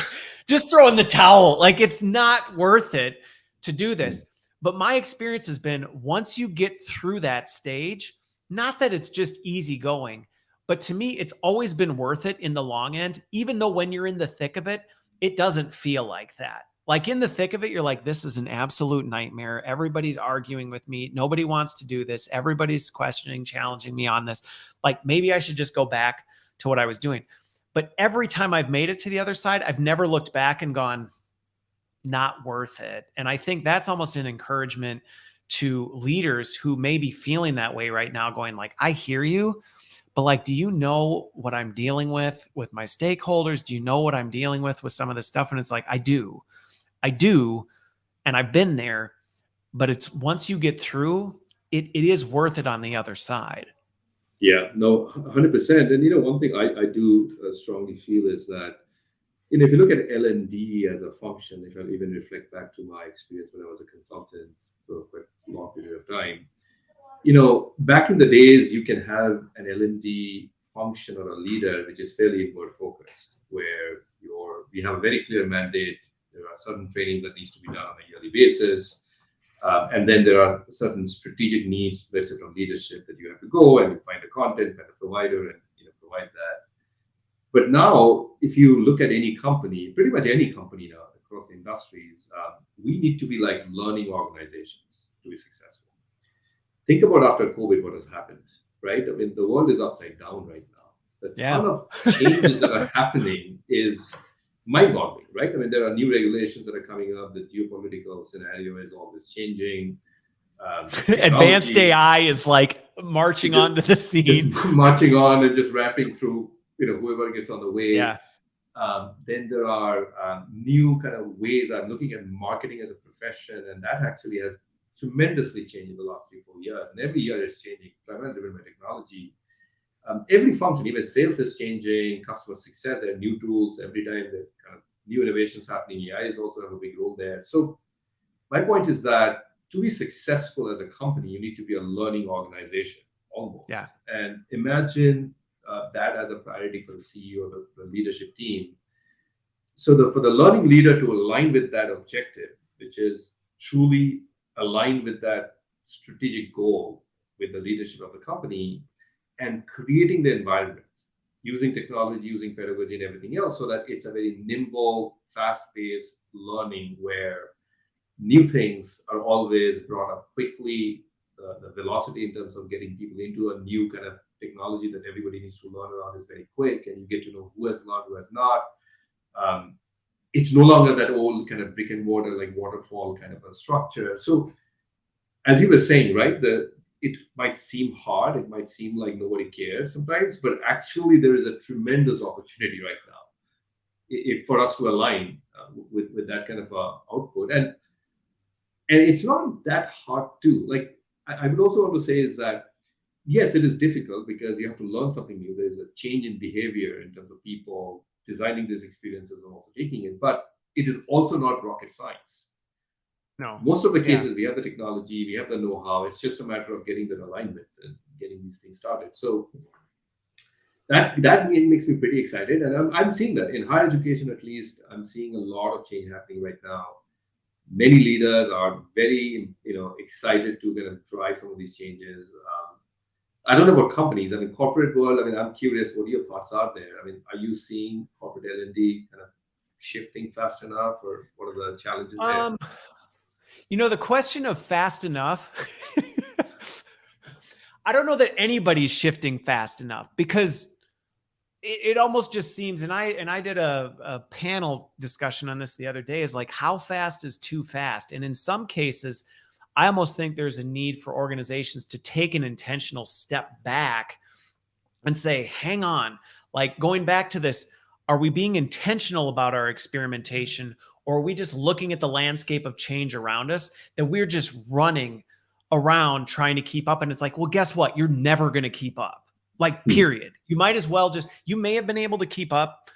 just throw in the towel. Like, it's not worth it to do this. But my experience has been, once you get through that stage, not that it's just easy going, but to me, it's always been worth it in the long end, even though when you're in the thick of it, it doesn't feel like that. Like, in the thick of it, you're like, this is an absolute nightmare. Everybody's arguing with me. Nobody wants to do this. Everybody's questioning, challenging me on this. Like, maybe I should just go back to what I was doing. But every time I've made it to the other side, I've never looked back and gone, not worth it. And I think that's almost an encouragement to leaders who may be feeling that way right now, going like, I hear you, but like, do you know what I'm dealing with my stakeholders? Do you know what I'm dealing with some of this stuff? And it's like, I do. And I've been there, but it's once you get through, it is worth it on the other side. Yeah, no, 100%. And one thing I do strongly feel is that, if you look at L&D as a function, if I even reflect back to my experience when I was a consultant for quite a long period of time, back in the days, you can have an L&D function or a leader which is fairly inward focused, where we have a very clear mandate. There are certain trainings that needs to be done on a yearly basis. And then there are certain strategic needs, let's say from leadership, that you have to go and find the content, find a provider, and provide that. But now, if you look at any company, pretty much any company now across the industries, we need to be like learning organizations to be successful. Think about after COVID, what has happened, right? I mean, the world is upside down right now. The ton of changes that are happening is mind-boggling, right? I mean, there are new regulations that are coming up. The geopolitical scenario is always changing. Advanced AI is like marching onto the scene. Just marching on and just ramping through, whoever gets on the way. Yeah. Then there are new kind of ways. I'm looking at marketing as a profession, and that actually has tremendously changed in the last 3-4 years. And every year it's changing, primarily driven by technology. Every function, even sales is changing, customer success, there are new tools every time, there are kind of new innovations happening. AI is also have a big role there. So my point is that to be successful as a company, you need to be a learning organization almost. Yeah. And imagine that as a priority for the CEO, the leadership team. So for the learning leader to align with that objective, which is truly aligned with that strategic goal with the leadership of the company, and creating the environment using technology, using pedagogy and everything else, so that it's a very nimble, fast-paced learning where new things are always brought up quickly. The velocity in terms of getting people into a new kind of technology that everybody needs to learn around is very quick, and you get to know who has learned, who has not. It's no longer that old kind of brick and mortar, like waterfall kind of a structure. So as you were saying, right, it might seem hard, it might seem like nobody cares sometimes, but actually there is a tremendous opportunity right now for us to align with that kind of output. And it's not that hard to, like, I would also want to say is that, yes, it is difficult because you have to learn something new. There's a change in behavior in terms of people designing these experiences and also taking it, but it is also not rocket science. No. Most of the cases, we have the technology, we have the know-how. It's just a matter of getting that alignment and getting these things started. So that makes me pretty excited. And I'm seeing that in higher education, at least, I'm seeing a lot of change happening right now. Many leaders are very, excited to kind of drive some of these changes. I don't know about companies. I mean, corporate world, I'm curious what your thoughts are there. I mean, are you seeing corporate L&D kind of shifting fast enough, or what are the challenges there? The question of fast enough, I don't know that anybody's shifting fast enough, because it almost just seems, and I did a panel discussion on this the other day, is like, how fast is too fast? And in some cases, I almost think there's a need for organizations to take an intentional step back and say, hang on, like, going back to this, are we being intentional about our experimentation, or are we just looking at the landscape of change around us, that we're just running around trying to keep up? And it's like, well, guess what? You're never going to keep up. Like, period. You might as well you may have been able to keep up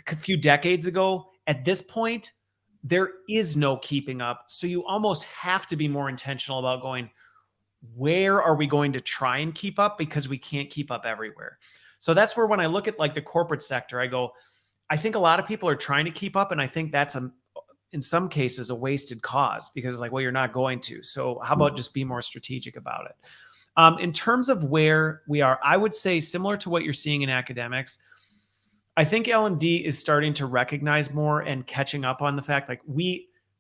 a few decades ago. At this point, there is no keeping up. So you almost have to be more intentional about going, where are we going to try and keep up? Because we can't keep up everywhere. So that's where, when I look at like the corporate sector, I go, I think a lot of people are trying to keep up, and I think that's in some cases a wasted cause, because it's like, well, you're not going to. So how about just be more strategic about it? In terms of where we are, I would say similar to what you're seeing in academics. I think L&D is starting to recognize more and catching up on the fact like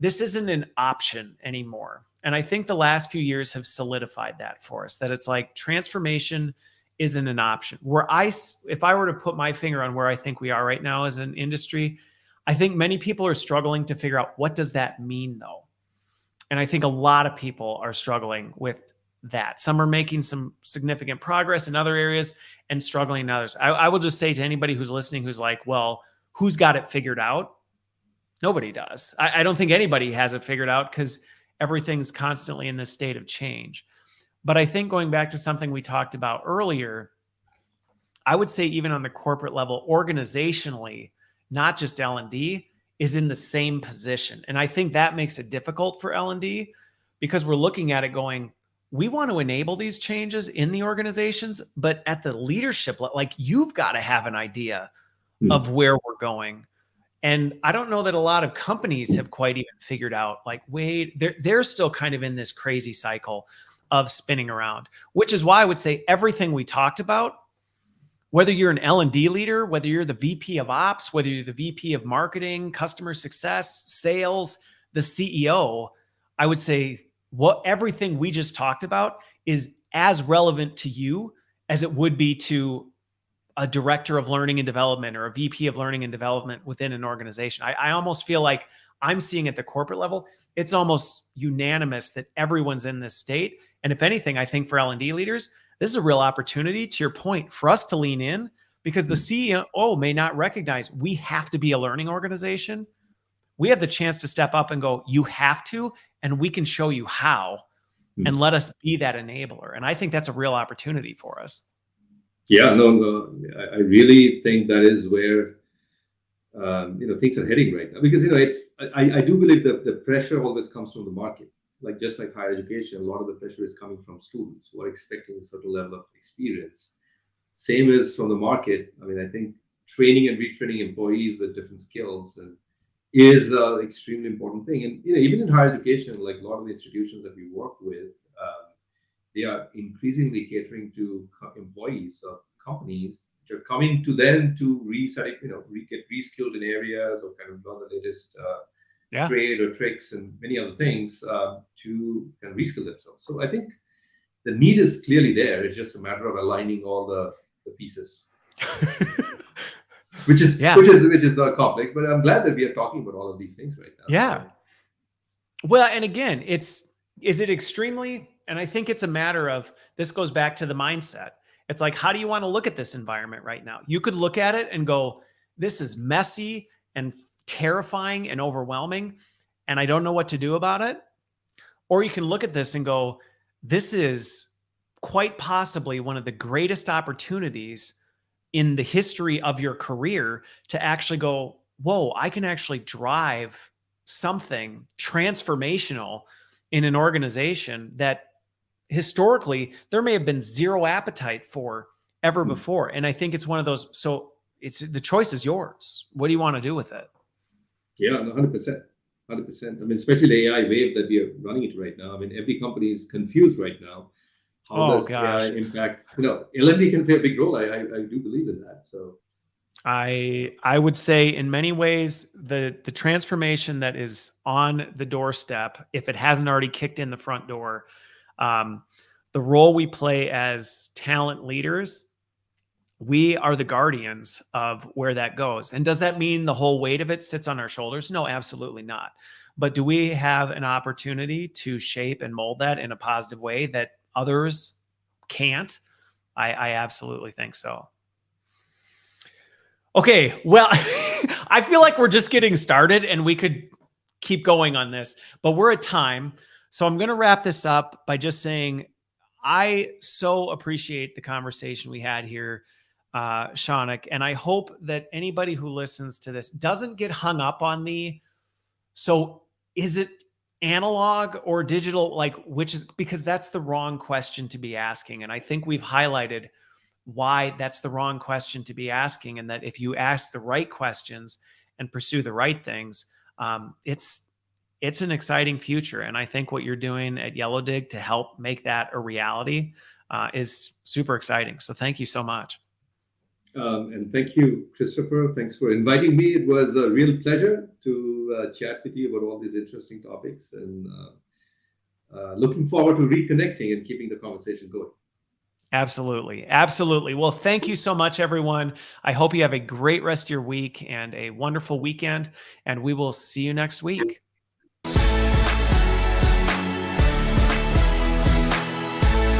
this isn't an option anymore. And I think the last few years have solidified that for us, that it's like transformation isn't an option. If I were to put my finger on where I think we are right now as an industry, I think many people are struggling to figure out, what does that mean though? And I think a lot of people are struggling with that. Some are making some significant progress in other areas and struggling in others. I will just say to anybody who's listening, who's like, well, who's got it figured out? Nobody does. I don't think anybody has it figured out, because everything's constantly in this state of change. But I think going back to something we talked about earlier, I would say even on the corporate level, organizationally, not just L&D, is in the same position. And I think that makes it difficult for L&D, because we're looking at it going, we want to enable these changes in the organizations, but at the leadership, like, you've got to have an idea of where we're going. And I don't know that a lot of companies have quite even figured out, like, wait, they're still kind of in this crazy cycle of spinning around, which is why I would say everything we talked about, whether you're an L&D leader, whether you're the VP of ops, whether you're the VP of marketing, customer success, sales, the CEO, I would say everything we just talked about is as relevant to you as it would be to a director of learning and development or a VP of learning and development within an organization. I almost feel like I'm seeing at the corporate level, it's almost unanimous that everyone's in this state. And if anything, I think for L&D leaders, this is a real opportunity, to your point, for us to lean in, because the CEO may not recognize we have to be a learning organization. We have the chance to step up and go, you have to, and we can show you how, and let us be that enabler. And I think that's a real opportunity for us. Yeah, no, I really think that is where things are heading right now, because I do believe that the pressure always comes from the market. Like, just like higher education, a lot of the pressure is coming from students who are expecting a certain level of experience. Same as from the market. I mean, I think training and retraining employees with different skills is an extremely important thing. And even in higher education, like a lot of the institutions that we work with, they are increasingly catering to employees of companies which are coming to them to get reskilled in areas, or kind of learn the latest trade or tricks and many other things to kind of reskill themselves. So I think the need is clearly there. It's just a matter of aligning all the pieces, which is not complex. But I'm glad that we are talking about all of these things right now. Yeah. So. Well, and again, is it extremely? And I think it's a matter of, this goes back to the mindset. It's like, how do you want to look at this environment right now? You could look at it and go, this is messy and terrifying and overwhelming, and I don't know what to do about it. Or you can look at this and go, this is quite possibly one of the greatest opportunities in the history of your career to actually go, whoa, I can actually drive something transformational in an organization that historically there may have been zero appetite for ever before. And I think it's one of those, so the choice is yours. What do you want to do with it? Yeah, 100%. 100%. I mean, especially the AI wave that we are running it right now. I mean, every company is confused right now. How does AI impact? L&D can play a big role. I do believe in that. So I would say in many ways, the transformation that is on the doorstep, if it hasn't already kicked in the front door, the role we play as talent leaders, we are the guardians of where that goes. And does that mean the whole weight of it sits on our shoulders? No, absolutely not. But do we have an opportunity to shape and mold that in a positive way that others can't? I absolutely think so. Okay, well, I feel like we're just getting started and we could keep going on this, but we're at time. So I'm going to wrap this up by just saying, I so appreciate the conversation we had here, Shaunak, and I hope that anybody who listens to this doesn't get hung up on so is it analog or digital, like, which is, because that's the wrong question to be asking. And I think we've highlighted why that's the wrong question to be asking, and that if you ask the right questions and pursue the right things, it's an exciting future. And I think what you're doing at YellowDig to help make that a reality is super exciting. So thank you so much. And thank you, Christopher. Thanks for inviting me. It was a real pleasure to chat with you about all these interesting topics, and looking forward to reconnecting and keeping the conversation going. Absolutely. Absolutely. Well, thank you so much, everyone. I hope you have a great rest of your week and a wonderful weekend, and we will see you next week.